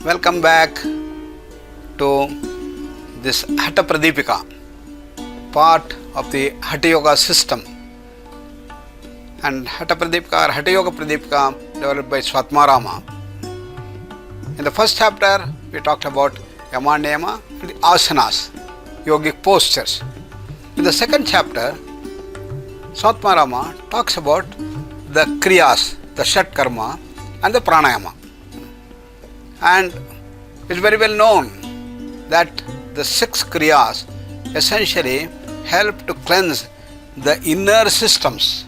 Welcome back to this Hatha Pradipika, part of the Hatha Yoga system. And Hatha Pradipika or Hatha Yoga Pradipika developed by Swatmarama. In the first chapter, we talked about Yama and Niyama and the asanas, yogic postures. In the second chapter, Swatmarama talks about the kriyas, the shat karma and the pranayama. And it's very well known that the 6 kriyas essentially help to cleanse the inner systems.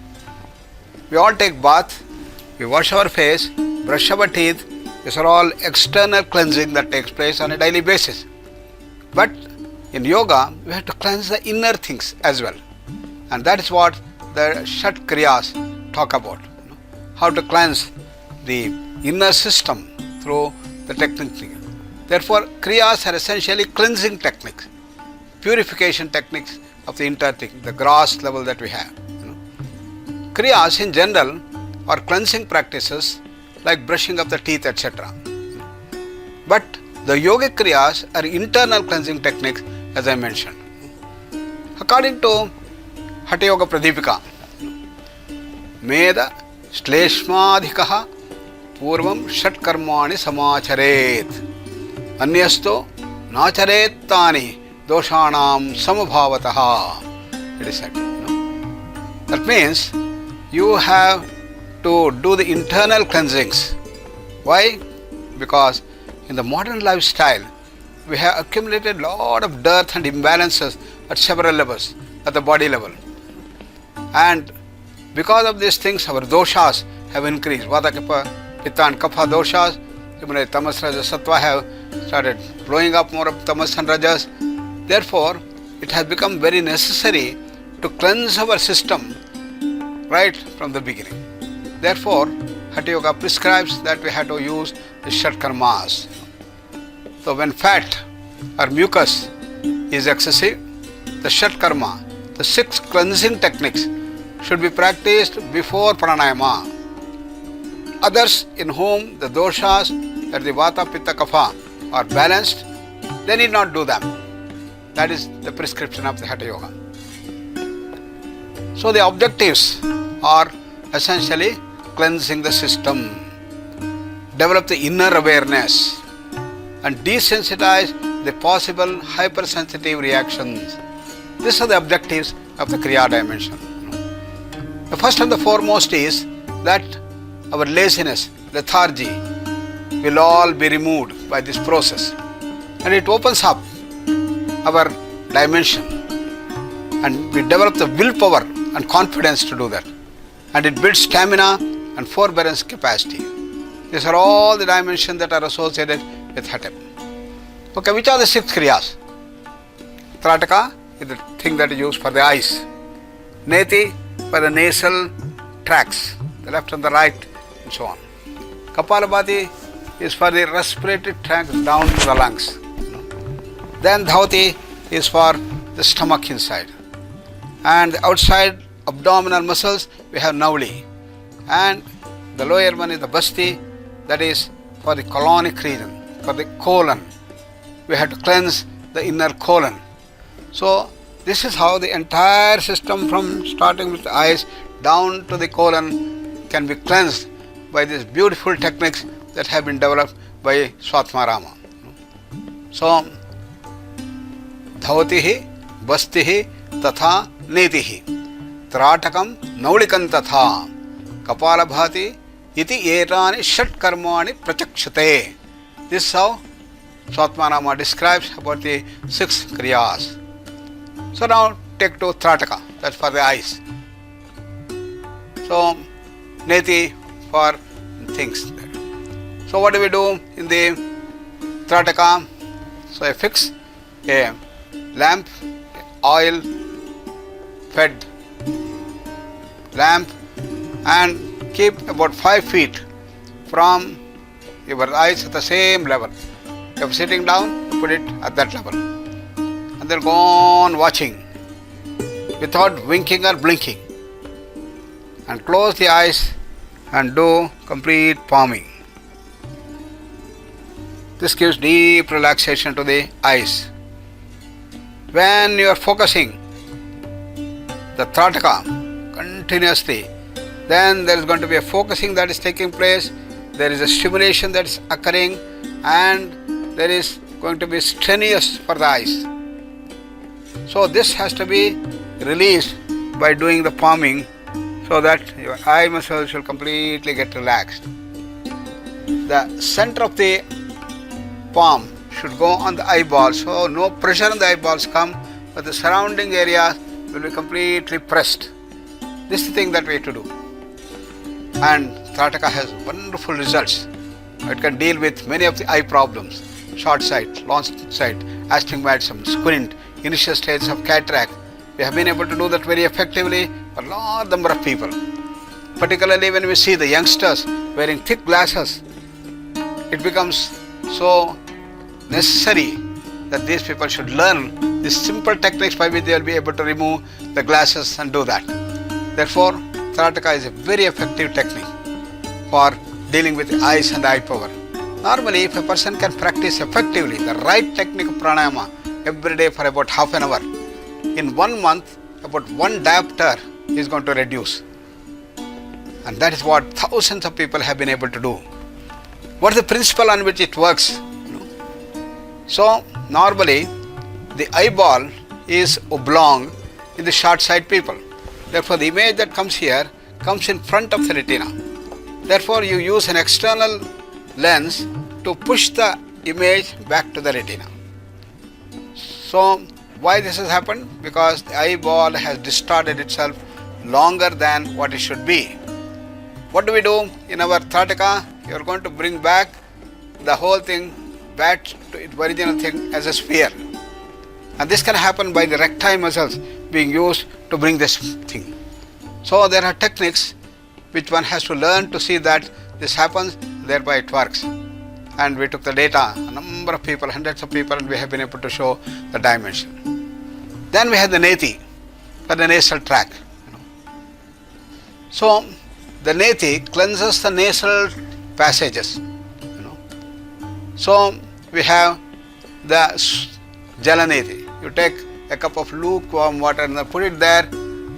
We all take bath, we wash our face, brush our teeth. These are all external cleansing that takes place on a daily basis. But in yoga, we have to cleanse the inner things as well. And that is what the Shat Kriyas talk about. How to cleanse the inner system through the technique. Therefore, Kriyas are essentially cleansing techniques, purification techniques of the inner thing, the gross level that we have. Kriyas in general are cleansing practices like brushing of the teeth, etc. But the yogic kriyas are internal cleansing techniques, as I mentioned. According to Hatha Yoga Pradipika, Meda Shleshmadhikaha Purvam Shat Karmani Samacharet Anyasto Nacharet Tani Doshanam Samabhavataha. It is said. That means you have to do the internal cleansings. Why? Because in the modern lifestyle, we have accumulated a lot of dearth and imbalances at several levels, at the body level. And because of these things, our doshas have increased. Vata, Pitta and Kapha doshas, even Tamas, Rajas, Sattva have started blowing up more of Tamas and Rajas. Therefore, it has become very necessary to cleanse our system right from the beginning. Therefore, Hatha Yoga prescribes that we have to use the Shat Karmas. So when fat or mucus is excessive, the Shat Karma, the 6 cleansing techniques should be practiced before pranayama. Others in whom the doshas, that the Vata, Pitta, Kapha are balanced, they need not do them. That is the prescription of the Hatha Yoga. So the objectives are essentially cleansing the system, develop the inner awareness, and desensitize the possible hypersensitive reactions. These are the objectives of the Kriya dimension. The first and the foremost is that our laziness, lethargy will all be removed by this process, and it opens up our dimension, and we develop the willpower and confidence to do that, and it builds stamina and forbearance capacity. These are all the dimensions that are associated with Hatha. Okay, which are the 6 kriyas? Trataka is the thing that is used for the eyes. Neti for the nasal tracts, the left and the right, and so on. Kapalabhati is for the respiratory tract down to the lungs. Then Dhavati is for the stomach inside. And the outside abdominal muscles, we have Navli. And the lower one is the Basti, that is for the colonic region, for the colon. We have to cleanse the inner colon. So this is how the entire system, from starting with the eyes down to the colon, can be cleansed by these beautiful techniques that have been developed by Swatmarama. So Dhavatihi, Bastihi, Tatha, Netihi, Tratakam, Naulikam Tatha, Kapalabhati, Iti Etani Shat Karmani Prachakshate. This is how Swatmarama describes about the 6 kriyas. So now take to Trataka, that's for the eyes. So Neti for things. So what do we do in the Trataka? So I fix a lamp, oil fed lamp, and keep about 5 feet from your eyes at the same level. If you're sitting down, put it at that level. And then go on watching without winking or blinking. And close the eyes and do complete palming. This gives deep relaxation to the eyes. When you are focusing the Trataka continuously, then there is going to be a focusing that is taking place, there is a stimulation that is occurring, and there is going to be strenuous for the eyes. So this has to be released by doing the palming so that your eye muscles will completely get relaxed. The center of the palm should go on the eyeball, so no pressure on the eyeballs come, but the surrounding area will be completely pressed. This is the thing that we have to do. And Trataka has wonderful results. It can deal with many of the eye problems, short sight, long sight, astigmatism, squint, initial stages of cataract. We have been able to do that very effectively for a large number of people. Particularly when we see the youngsters wearing thick glasses, it becomes so necessary that these people should learn these simple techniques by which they will be able to remove the glasses and do that. Therefore, Trataka is a very effective technique for dealing with the eyes and the eye power. Normally, if a person can practice effectively the right technique of pranayama every day for about half an hour, in 1 month, about 1 diopter is going to reduce. And that is what thousands of people have been able to do. What is the principle on which it works? So, normally, the eyeball is oblong in the short sight people. Therefore, the image that comes here comes in front of the retina. Therefore, you use an external lens to push the image back to the retina. So, why this has happened? Because the eyeball has distorted itself longer than what it should be. What do we do in our Trataka? You are going to bring back the whole thing back to its original thing as a sphere. And this can happen by the recti muscles being used to bring this thing. So there are techniques which one has to learn to see that this happens, thereby it works. And we took the data, a number of people, hundreds of people, and we have been able to show the dimension. Then we have the neti for the nasal tract. So the neti cleanses the nasal passages. So we have the jalaneti. You take a cup of lukewarm water and put it there,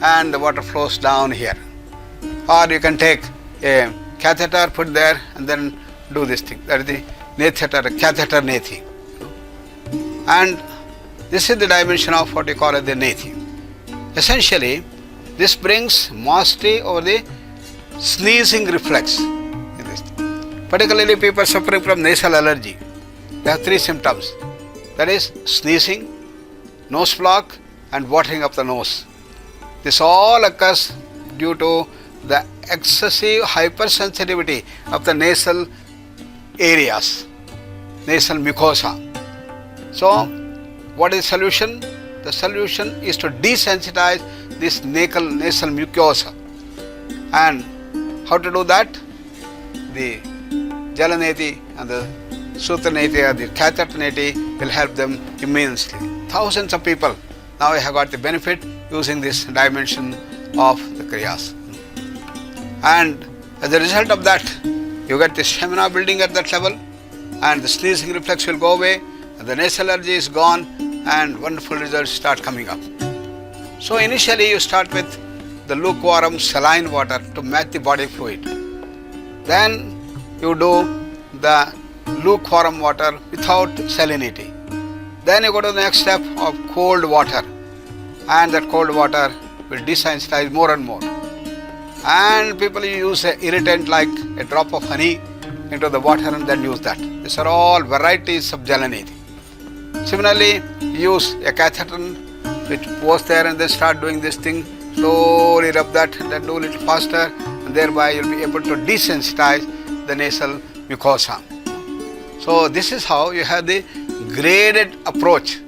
and the water flows down here. Or you can take a catheter, put there, and then do this thing. That is the netheter, catheter neti. And this is the dimension of what we call as the neti. Essentially, this brings mastery over the sneezing reflex. Particularly people suffering from nasal allergy. They have 3 symptoms. That is sneezing, nose block, and watering of the nose. This all occurs due to the excessive hypersensitivity of the nasal areas, nasal mucosa. So, what is the solution? The solution is to desensitize this nasal mucosa. And how to do that? The jalaneti and the sutaneti or the catheter will help them immensely. Thousands of people now have got the benefit using this dimension of the kriyas. And as a result of that, you get the stamina building at that level, and the sneezing reflex will go away, and the nasal allergy is gone, and wonderful results start coming up. So initially you start with the lukewarm saline water to match the body fluid. Then you do the lukewarm water without salinity. Then you go to the next step of cold water, and that cold water will desensitize more and more. And people use an irritant like a drop of honey into the water and then use that. These are all varieties of jalaneti. Similarly, use a catheter which goes there and then start doing this thing, slowly rub that and then do a little faster, and thereby you will be able to desensitize the nasal mucosa. So this is how you have the graded approach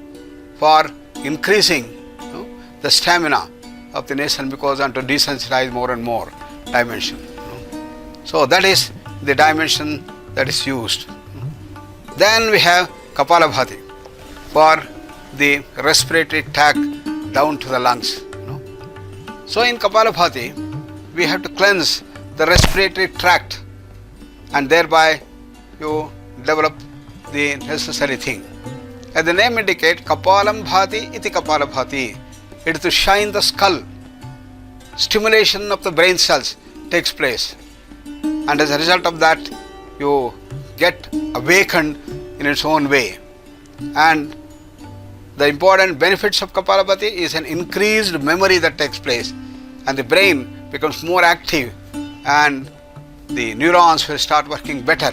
for increasing the stamina of the nasal mucosa and to desensitize more and more dimension. So that is the dimension that is used. Then we have Kapalabhati for the respiratory tract down to the lungs. So in Kapalabhati, we have to cleanse the respiratory tract, and thereby you develop the necessary thing. As the name indicates, Kapalam Bhati iti Kapala Bhati. It is to shine the skull. Stimulation of the brain cells takes place. And as a result of that, you get awakened in its own way. And the important benefits of Kapalabhati is an increased memory that takes place, and the brain becomes more active and the neurons will start working better.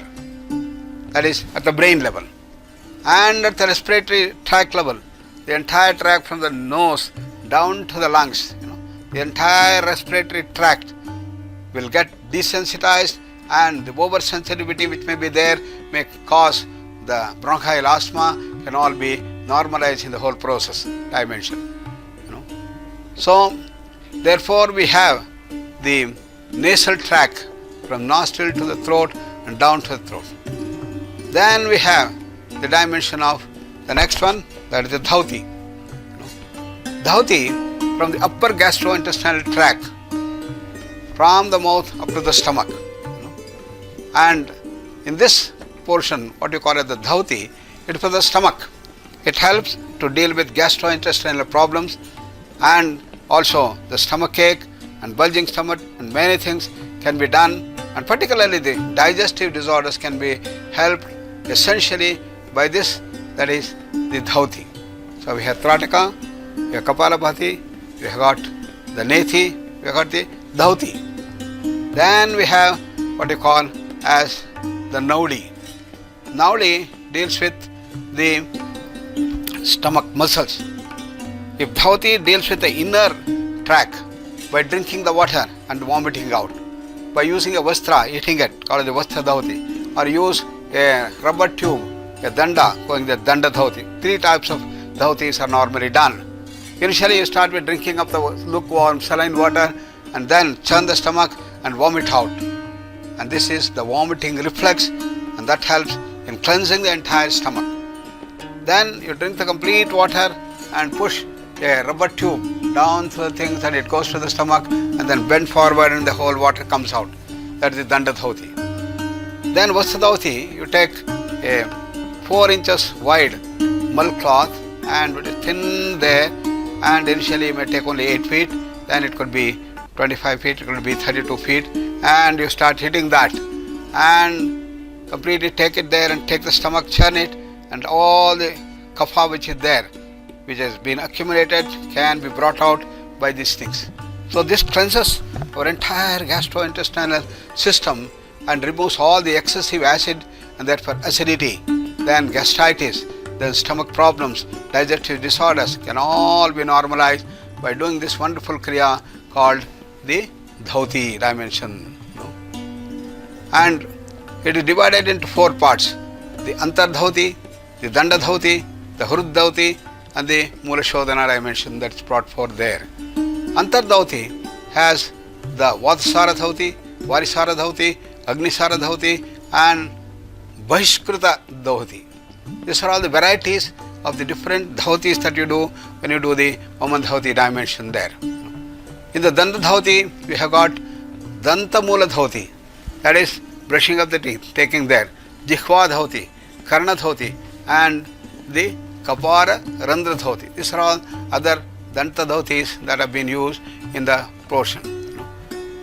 That is at the brain level. And at the respiratory tract level, the entire tract from the nose down to the lungs, the entire respiratory tract will get desensitized, and the oversensitivity which may be there may cause the bronchial asthma, can all be normalized in the whole process dimension. So therefore we have the nasal tract from nostril to the throat and down to the throat. Then we have the dimension of the next one, that is the dhauti. Dhauti from the upper gastrointestinal tract, from the mouth up to the stomach. And in this portion, what you call as the dhauti, it is for the stomach. It helps to deal with gastrointestinal problems and also the stomach ache and bulging stomach, and many things can be done, and particularly the digestive disorders can be helped essentially by this, that is the dhauti. So we have Trataka, we have Kapalabhati, we have got the Nethi, we have got the dhauti. Then we have what you call as the Naudi. Naudi deals with the stomach muscles. If dhauti deals with the inner tract by drinking the water and vomiting out, by using a vastra, eating it, called the vastra dhauti, or use a rubber tube, a danda, going the danda dhauti. 3 types of dhautis are normally done. Initially you start with drinking of the lukewarm saline water and then churn the stomach and vomit out. And this is the vomiting reflex, and that helps in cleansing the entire stomach. Then you drink the complete water and push a rubber tube down through the things, and it goes to the stomach, and then bend forward and the whole water comes out. That is the danda dhauti. Then vastra dhauti, you take a 4 inches wide mull cloth and it is thin there, and initially you may take only 8 feet, then it could be 25 feet, it could be 32 feet, and you start hitting that and completely take it there and take the stomach, churn it, and all the kapha which is there, which has been accumulated, can be brought out by these things. So this cleanses our entire gastrointestinal system and removes all the excessive acid, and therefore acidity, then gastritis, then stomach problems, digestive disorders can all be normalized by doing this wonderful kriya called the dhauti dimension. And it is divided into 4 parts: the antar dhauti, the danda dhauti, the hrud dhauti, and the mula shodhana dimension that is brought forth there. Antar dhauti has the vatsara dhauti, varisara dhauti, agnisara dhauti, and bahishkrita dhauti. These are all the varieties of the different dhautis that you do when you do the Vaman dhauti dimension there. In the danda dhauti, we have got danta mula dhauti, that is brushing of the teeth, taking there, jihva dhauti, karna dhauti, and the kapara randra dhauti. These are all other danta dhautis that have been used in the portion.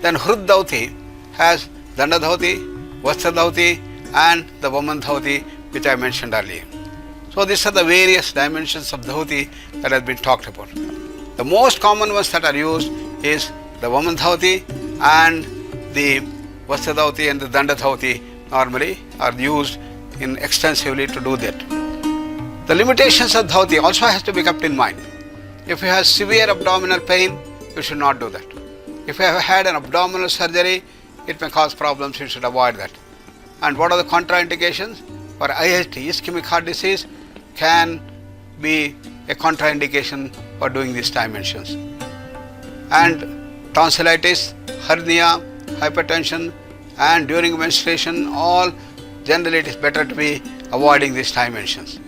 Then hrud dhauti has danda dhauti, vastra dhauti, and the Vaman dhauti, which I mentioned earlier. So these are the various dimensions of dhauti that has been talked about. The most common ones that are used is the Vaman dhauti, and the vastra dhauti and the danda dhauti normally are used in extensively to do that. The limitations of dhauti also has to be kept in mind. If you have severe abdominal pain, you should not do that. If you have had an abdominal surgery, it may cause problems, you should avoid that. And what are the contraindications? For IHD, ischemic heart disease, can be a contraindication for doing these dimensions. And tonsillitis, hernia, hypertension, and during menstruation, all generally it is better to be avoiding these dimensions.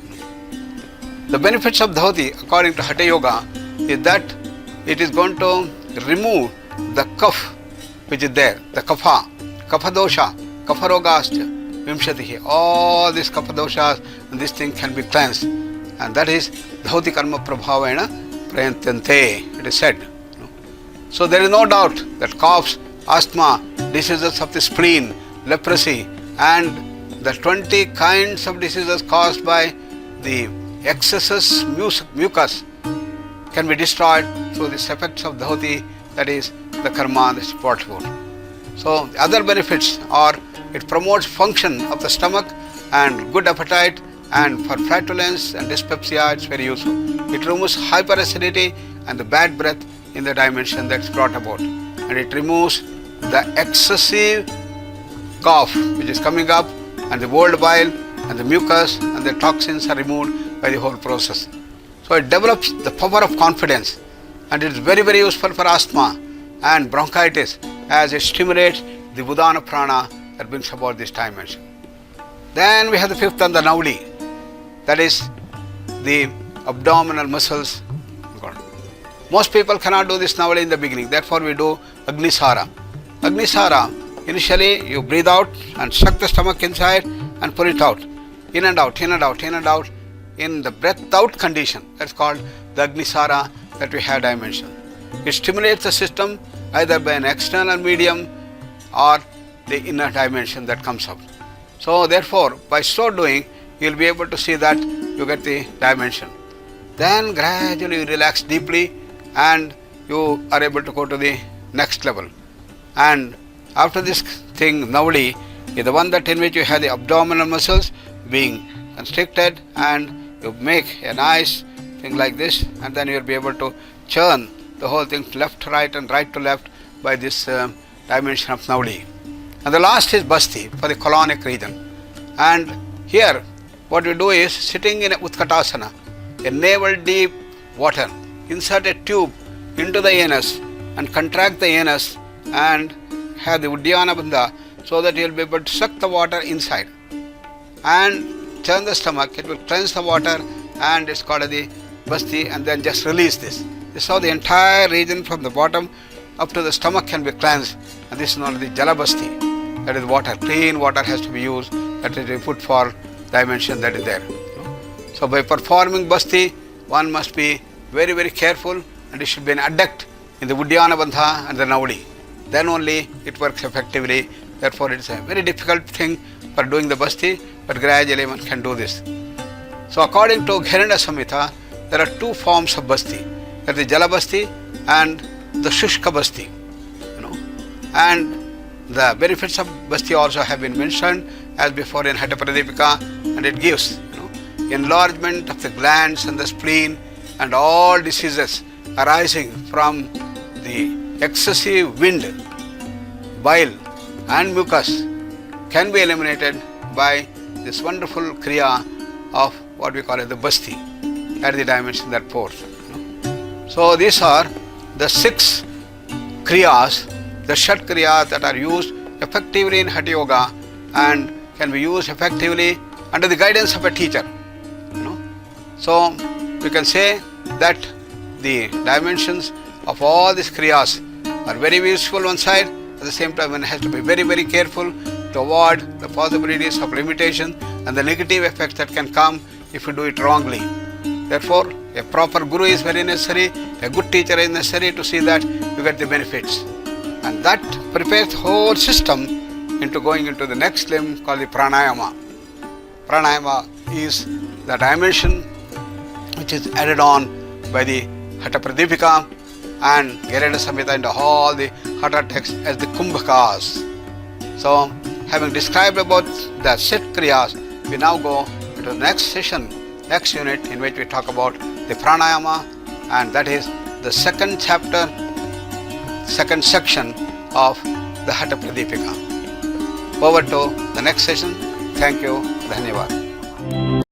The benefits of dhauti, according to Hatha Yoga, is that it is going to remove the kapha which is there, the kapha dosha, kapha rogascha, Vimshatihi. All these kapadoshas and this thing can be cleansed. And that is dhauti karma prabhavena prayantyante, it is said. So there is no doubt that coughs, asthma, diseases of the spleen, leprosy, and the 20 kinds of diseases caused by the excesses mucus can be destroyed through these effects of dhauti, that is the karma that is brought forth. So the other benefits are it promotes function of the stomach and good appetite, and for flatulence and dyspepsia it's very useful. It removes hyperacidity and the bad breath in the dimension that's brought about, and it removes the excessive cough which is coming up, and the old bile and the mucus and the toxins are removed by the whole process. So it develops the power of confidence, and it is very, very useful for asthma and bronchitis as it stimulates the Udana prana that brings about this dimension. Then we have the fifth one, the Nauli, that is the abdominal muscles. Most people cannot do this Nauli in the beginning, therefore we do Agnisara. Agnisara, initially you breathe out and suck the stomach inside and pull it out, in and out, in and out, in and out, in the breath out condition. That's called the Agnisara that we have dimension. It stimulates the system either by an external medium or the inner dimension that comes out. So therefore, by so doing, you will be able to see that you get the dimension. Then gradually you relax deeply and you are able to go to the next level. And after this thing, Nauli is the one that in which you have the abdominal muscles being constricted, and you make a nice thing like this, and then you will be able to churn the whole thing left to right and right to left by this dimension of Nauli. And the last is Basti for the colonic region. And here what we do is, sitting in a Utkatasana, a navel deep water, insert a tube into the anus and contract the anus and have the Uddiyana Bandha, so that you will be able to suck the water inside and turn the stomach. It will cleanse the water and it's called the Basti, and then just release this. This is how the entire region from the bottom up to the stomach can be cleansed, and this is known as the Jalabasti, that is water. Clean water has to be used, that is the food for dimension that is there. So by performing Basti, one must be very, very careful, and it should be an adduct in the Uddiyana Bandha and the Nauli. Then only it works effectively. Therefore it is a very difficult thing for doing the Basti, but gradually one can do this. So according to Gheranda Samhita, there are two forms of Basti, that is Jalabasti and the Shushka Basti. And the benefits of Basti also have been mentioned as before in H264, and it gives enlargement of the glands and the spleen, and all diseases arising from the excessive wind, bile and mucus can be eliminated by this wonderful Kriya of what we call as the Basti, at the dimension that pours. So these are the 6 Kriyas, the Shat Kriyas that are used effectively in Hatha Yoga and can be used effectively under the guidance of a teacher. So we can say that the dimensions of all these Kriyas are very useful one side. At the same time, one has to be very, very careful to avoid the possibilities of limitation and the negative effects that can come if you do it wrongly. Therefore, a proper guru is very necessary, a good teacher is necessary to see that you get the benefits. And that prepares the whole system into going into the next limb called the Pranayama. Pranayama is the dimension which is added on by the Hatha Pradipika and Gheranda Samhita into all the Hatha texts as the Kumbhakas. So, having described about the 6 Kriyas, we now go into the next session, next unit, in which we talk about the Pranayama, and that is the second chapter, second section of the Hatha Pradipika. Over to the next session. Thank you. Dhanyavad.